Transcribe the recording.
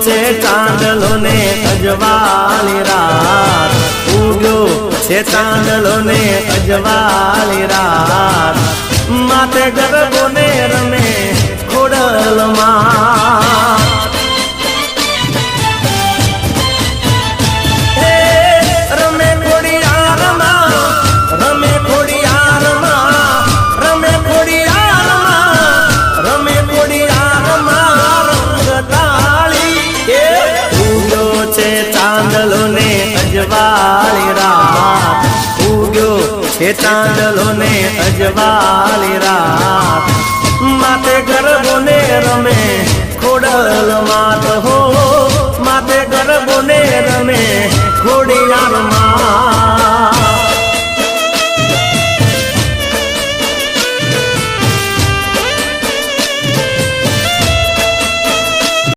છે ચાંદલો ને અજવાળી રાત, ઉગ્યો છે ચાંદલો ને અજવાળી રાત, માથે ગરબો ને રમે ખોડલમાં. રમે ખોડિયારમાં, રમે ખોડિયારમાં, રમે ખોડિયારમાં, રમે ખોડિયારમાં રંગતાળી. ઉગ્યો છે ચાંદલો ને અજવાળી રાત, ઉગ્યો છે ચાંદલો ને અજવાળી રાત, માથે ગરબો ને રમે ખોડલમાં. તો